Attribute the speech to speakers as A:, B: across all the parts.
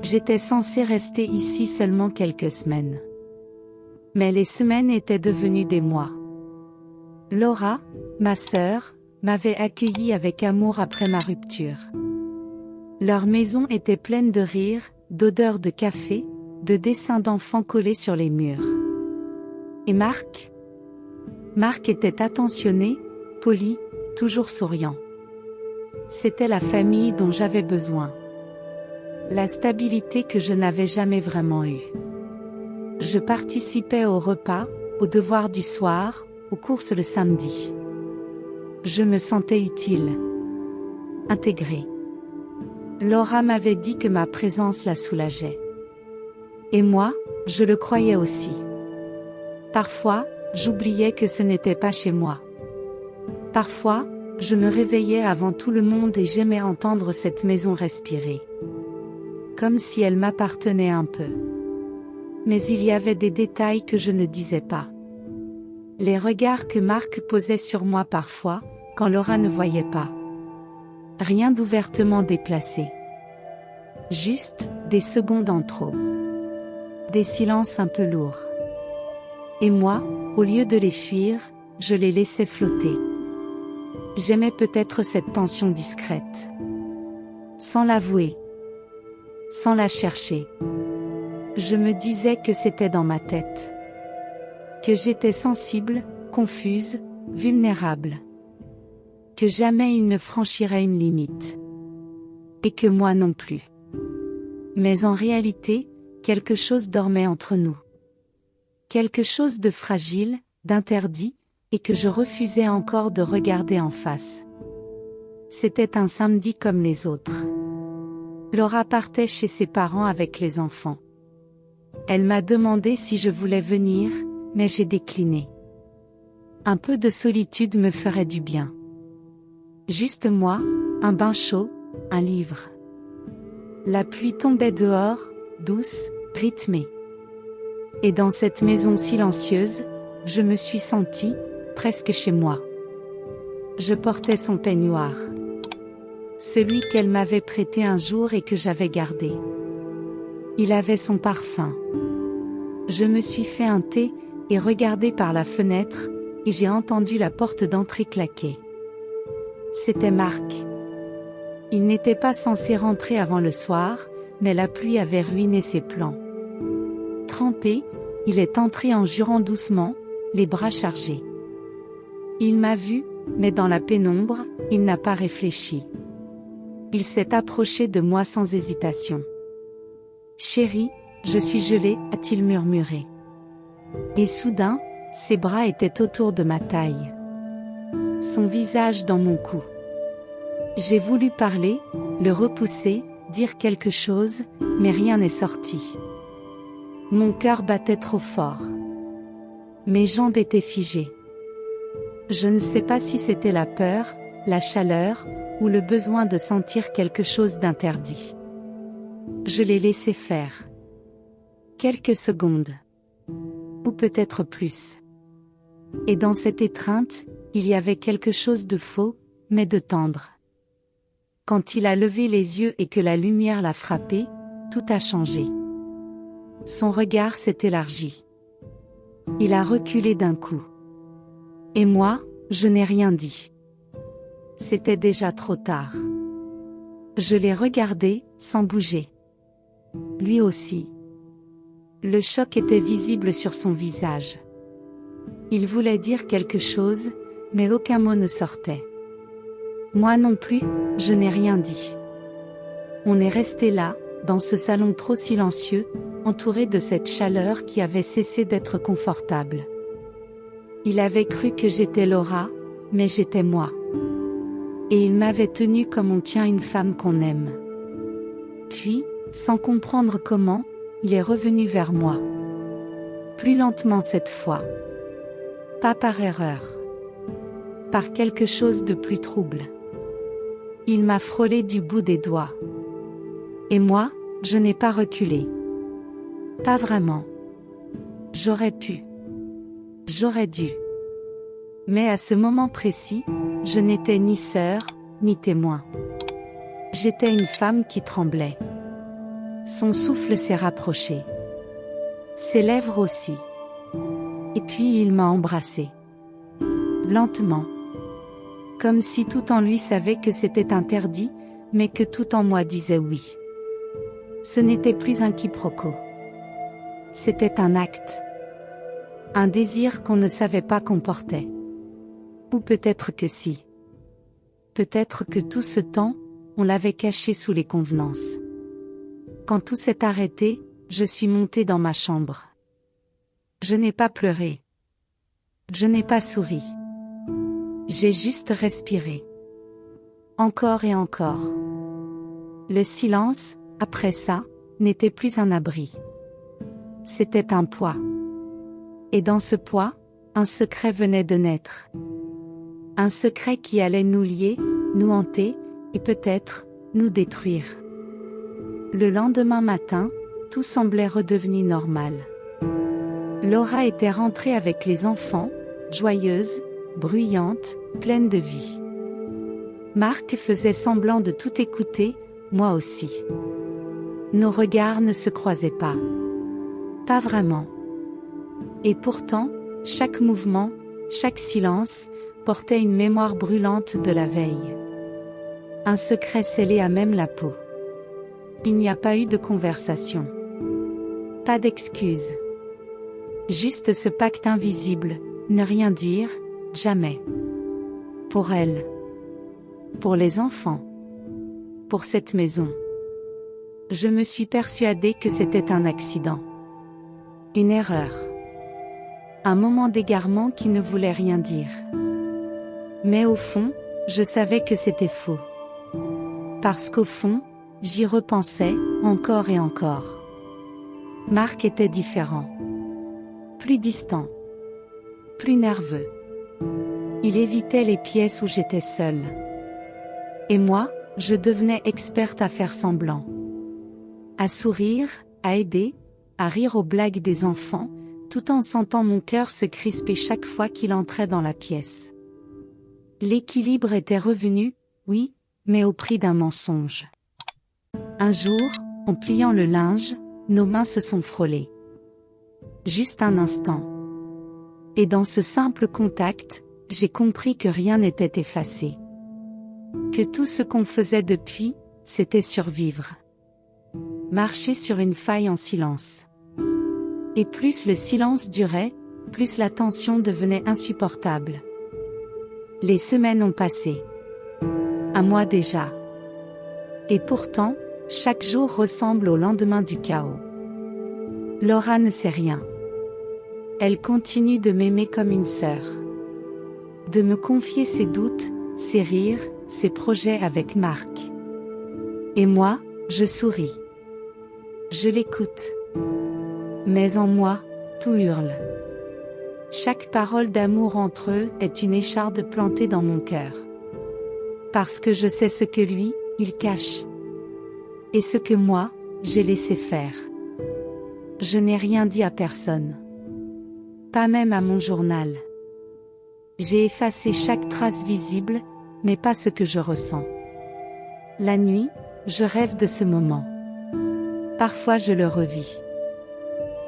A: J'étais censée rester ici seulement quelques semaines. Mais les semaines étaient devenues des mois. Laura, ma sœur, m'avait accueillie avec amour après ma rupture. Leur maison était pleine de rires, d'odeurs de café, de dessins d'enfants collés sur les murs. Et Marc? Marc était attentionné, poli, toujours souriant. C'était la famille dont j'avais besoin. La stabilité que je n'avais jamais vraiment eue. Je participais aux repas, aux devoirs du soir, aux courses le samedi. Je me sentais utile. Intégrée. Laura m'avait dit que ma présence la soulageait. Et moi, je le croyais aussi. Parfois, j'oubliais que ce n'était pas chez moi. Parfois, je me réveillais avant tout le monde et j'aimais entendre cette maison respirer. Comme si elle m'appartenait un peu. Mais il y avait des détails que je ne disais pas. Les regards que Marc posait sur moi parfois, quand Laura ne voyait pas. Rien d'ouvertement déplacé. Juste, des secondes en trop. Des silences un peu lourds. Et moi, au lieu de les fuir, je les laissais flotter. J'aimais peut-être cette tension discrète. Sans l'avouer. Sans la chercher. Je me disais que c'était dans ma tête. Que j'étais sensible, confuse, vulnérable. Que jamais il ne franchirait une limite. Et que moi non plus. Mais en réalité, quelque chose dormait entre nous. Quelque chose de fragile, d'interdit, et que je refusais encore de regarder en face. C'était un samedi comme les autres. Laura partait chez ses parents avec les enfants. Elle m'a demandé si je voulais venir, mais j'ai décliné. Un peu de solitude me ferait du bien. Juste moi, un bain chaud, un livre. La pluie tombait dehors, douce, rythmée. Et dans cette maison silencieuse, je me suis sentie, presque chez moi. Je portais son peignoir. Celui qu'elle m'avait prêté un jour et que j'avais gardé. Il avait son parfum. Je me suis fait un thé, et regardé par la fenêtre, et j'ai entendu la porte d'entrée claquer. C'était Marc. Il n'était pas censé rentrer avant le soir, mais la pluie avait ruiné ses plans. Trempé, il est entré en jurant doucement, les bras chargés. Il m'a vu, mais dans la pénombre, il n'a pas réfléchi. Il s'est approché de moi sans hésitation. « Chérie, je suis gelé », a-t-il murmuré. Et soudain, ses bras étaient autour de ma taille. Son visage dans mon cou. J'ai voulu parler, le repousser, dire quelque chose, mais rien n'est sorti. Mon cœur battait trop fort. Mes jambes étaient figées. Je ne sais pas si c'était la peur, la chaleur, ou le besoin de sentir quelque chose d'interdit. Je l'ai laissé faire. Quelques secondes. Ou peut-être plus. Et dans cette étreinte, il y avait quelque chose de faux, mais de tendre. Quand il a levé les yeux et que la lumière l'a frappé, tout a changé. Son regard s'est élargi. Il a reculé d'un coup. Et moi, je n'ai rien dit. C'était déjà trop tard. Je l'ai regardé, sans bouger. Lui aussi. Le choc était visible sur son visage. Il voulait dire quelque chose, mais aucun mot ne sortait. Moi non plus, je n'ai rien dit. On est resté là, dans ce salon trop silencieux, entouré de cette chaleur qui avait cessé d'être confortable. Il avait cru que j'étais Laura, mais j'étais moi. Et il m'avait tenue comme on tient une femme qu'on aime. Puis, sans comprendre comment, il est revenu vers moi. Plus lentement cette fois. Pas par erreur. Par quelque chose de plus trouble. Il m'a frôlé du bout des doigts. Et moi, je n'ai pas reculé. Pas vraiment. J'aurais pu. J'aurais dû. Mais à ce moment précis, je n'étais ni sœur, ni témoin. J'étais une femme qui tremblait. Son souffle s'est rapproché. Ses lèvres aussi. Et puis il m'a embrassée. Lentement. Comme si tout en lui savait que c'était interdit, mais que tout en moi disait oui. Ce n'était plus un quiproquo. C'était un acte. Un désir qu'on ne savait pas qu'on portait. Ou peut-être que si. Peut-être que tout ce temps, on l'avait caché sous les convenances. Quand tout s'est arrêté, je suis montée dans ma chambre. Je n'ai pas pleuré. Je n'ai pas souri. J'ai juste respiré. Encore et encore. Le silence, après ça, n'était plus un abri. C'était un poids. Et dans ce poids, un secret venait de naître. Un secret qui allait nous lier, nous hanter, et peut-être, nous détruire. Le lendemain matin, tout semblait redevenu normal. Laura était rentrée avec les enfants, joyeuse, bruyante, pleine de vie. Marc faisait semblant de tout écouter, moi aussi. Nos regards ne se croisaient pas. Pas vraiment. Et pourtant, chaque mouvement, chaque silence, portait une mémoire brûlante de la veille. Un secret scellé à même la peau. Il n'y a pas eu de conversation. Pas d'excuses. Juste ce pacte invisible, ne rien dire, jamais. Pour elle. Pour les enfants. Pour cette maison. Je me suis persuadée que c'était un accident. Une erreur. Un moment d'égarement qui ne voulait rien dire. Mais au fond, je savais que c'était faux. Parce qu'au fond, j'y repensais, encore et encore. Marc était différent. Plus distant. Plus nerveux. Il évitait les pièces où j'étais seule. Et moi, je devenais experte à faire semblant. À sourire, à aider, à rire aux blagues des enfants, tout en sentant mon cœur se crisper chaque fois qu'il entrait dans la pièce. L'équilibre était revenu, oui, mais au prix d'un mensonge. Un jour, en pliant le linge, nos mains se sont frôlées. Juste un instant. Et dans ce simple contact, j'ai compris que rien n'était effacé. Que tout ce qu'on faisait depuis, c'était survivre. Marcher sur une faille en silence. Et plus le silence durait, plus la tension devenait insupportable. Les semaines ont passé. Un mois déjà. Et pourtant, chaque jour ressemble au lendemain du chaos. Laura ne sait rien. Elle continue de m'aimer comme une sœur. De me confier ses doutes, ses rires, ses projets avec Marc. Et moi, je souris. Je l'écoute. Mais en moi, tout hurle. Chaque parole d'amour entre eux est une écharde plantée dans mon cœur. Parce que je sais ce que lui, il cache. Et ce que moi, j'ai laissé faire. Je n'ai rien dit à personne. Pas même à mon journal. J'ai effacé chaque trace visible, mais pas ce que je ressens. La nuit, je rêve de ce moment. Parfois je le revis.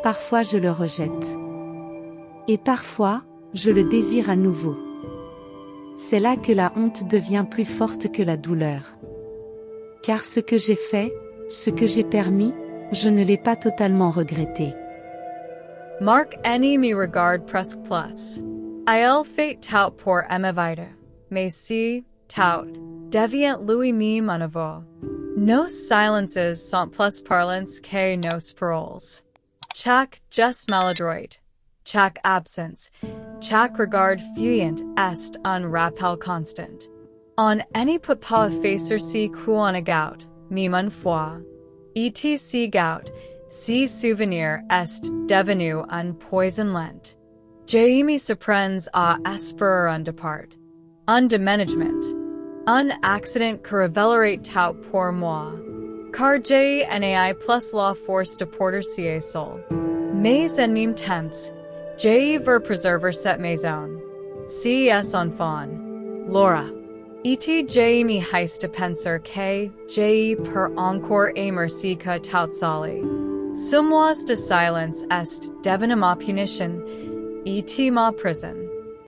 A: Parfois je le rejette. Et parfois, je le désire à nouveau. C'est là que la honte devient plus forte que la douleur. Car ce que j'ai fait, ce que j'ai permis, je ne l'ai pas totalement regretté.
B: Mark any me regard presque plus. Il fait tout pour emeviter. Mais si, tout, deviant lui me mon aveu. Nos silences sont plus parlants que nos paroles. Chaque geste maladroit, chaque absence, chaque regard fuyant est un rappel constant. On ne peut pas effacer si qu'on a gout, même une fois. Et si gout, si souvenir est devenu un poison lent. Je me surprends à espérer un départ, un déménagement, un accident que révélerait tout pour moi. Car je n'ai plus la force de porter si seul. Mais en même temps, je veux préserver cette maison. Si es enfant, Laura. Et je mi heiste penser que, je per encore aimer si que tout sali. Sumois de silence est devenant ma punition, et ma prison.